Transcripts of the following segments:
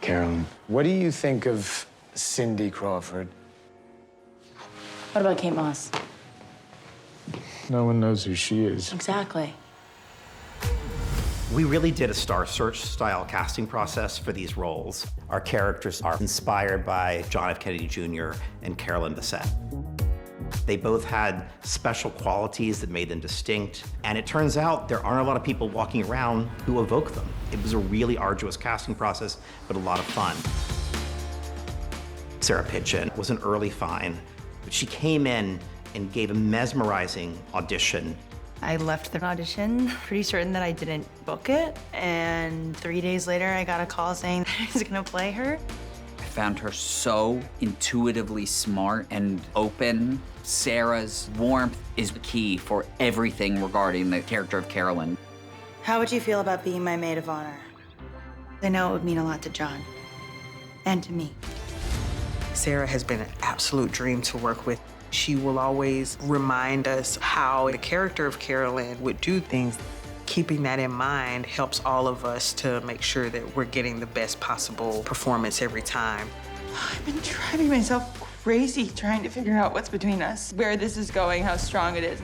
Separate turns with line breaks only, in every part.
Carolyn.
What do you think of Cindy Crawford?
What about Kate Moss?
No one knows who she is.
Exactly.
We really did a Star Search-style casting process for these roles. Our characters are inspired by John F. Kennedy Jr. and Carolyn Bessette. They both had special qualities that made them distinct, and it turns out there aren't a lot of people walking around who evoke them. It was a really arduous casting process, but a lot of fun. Sarah Pitchen was an early find, but she came in and gave a mesmerizing audition.
I left the audition pretty certain that I didn't book it, and 3 days later I got a call saying that I was gonna play her.
I found her so intuitively smart and open. Sarah's warmth is the key for everything regarding the character of Carolyn.
How would you feel about being my maid of honor? I know it would mean a lot to John, and to me.
Sarah has been an absolute dream to work with. She will always remind us how the character of Carolyn would do things. Keeping that in mind helps all of us to make sure that we're getting the best possible performance every time.
I've been driving myself crazy trying to figure out what's between us, where this is going, how strong it is.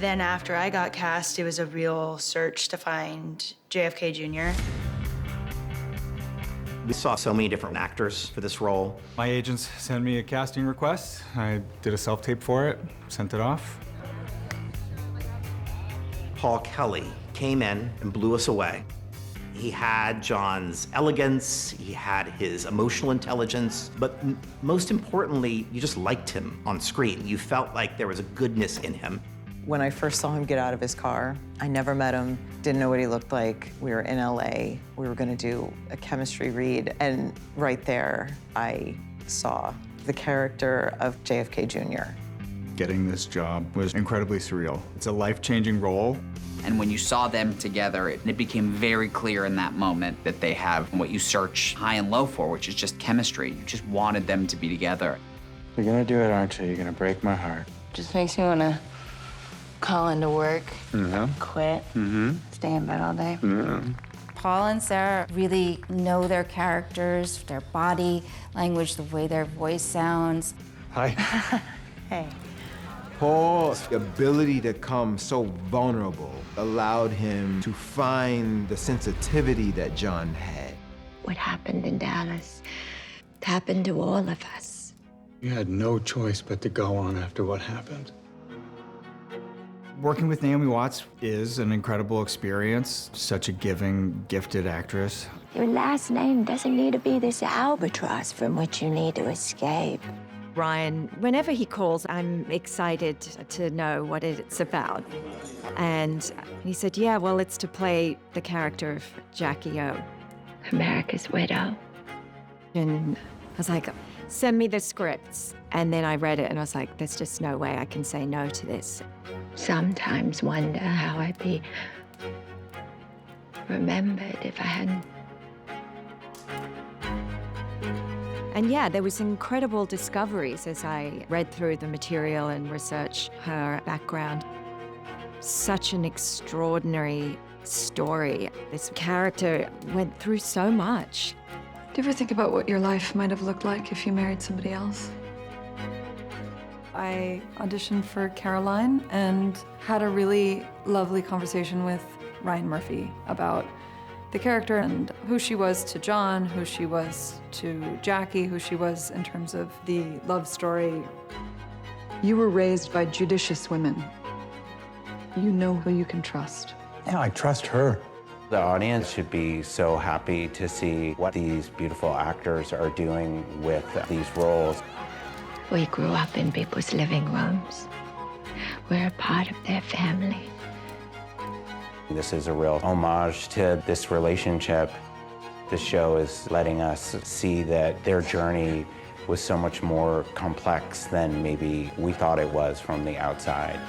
Then after I got cast, it was a real search to find JFK Jr.
We saw so many different actors for this role.
My agents sent me a casting request. I did a self-tape for it, sent it off.
Paul Kelly came in and blew us away. He had John's elegance, he had his emotional intelligence, but most importantly, you just liked him on screen. You felt like there was a goodness in him.
When I first saw him get out of his car, I never met him, didn't know what he looked like. We were in LA, we were gonna do a chemistry read, and right there, I saw the character of JFK Jr.
Getting this job was incredibly surreal. It's a life-changing role.
And when you saw them together, it became very clear in that moment that they have what you search high and low for, which is just chemistry. You just wanted them to be together.
You're gonna do it, aren't you? You're gonna break my heart.
Just makes me want to call into work, quit, stay in bed all day.
Paul and Sarah really know their characters, their body language, the way their voice sounds.
Hi.
Hey.
Paul's ability to come so vulnerable allowed him to find the sensitivity that John had.
What happened in Dallas happened to all of us.
You had no choice but to go on after what happened.
Working with Naomi Watts is an incredible experience. Such a giving, gifted actress.
Your last name doesn't need to be this albatross from which you need to escape.
Ryan, whenever he calls, I'm excited to know what it's about. And he said, yeah, well, it's to play the character of Jackie O.
America's Widow.
And I was like, send me the scripts. And then I read it and I was like, there's just no way I can say no to this.
Sometimes wonder how I'd be remembered if I hadn't.
And yeah, there was incredible discoveries as I read through the material and researched her background. Such an extraordinary story. This character went through so much.
Do you ever think about what your life might have looked like if you married somebody else? I auditioned for Caroline and had a really lovely conversation with Ryan Murphy about the character and who she was to John, who she was to Jackie, who she was in terms of the love story.
You were raised by judicious women. You know who you can trust.
Yeah, I trust her.
The audience should be so happy to see what these beautiful actors are doing with these roles.
We grew up in people's living rooms. We're a part of their family.
This is a real homage to this relationship. The show is letting us see that their journey was so much more complex than maybe we thought it was from the outside.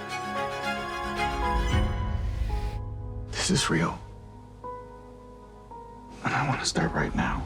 This is real. And I want to start right now.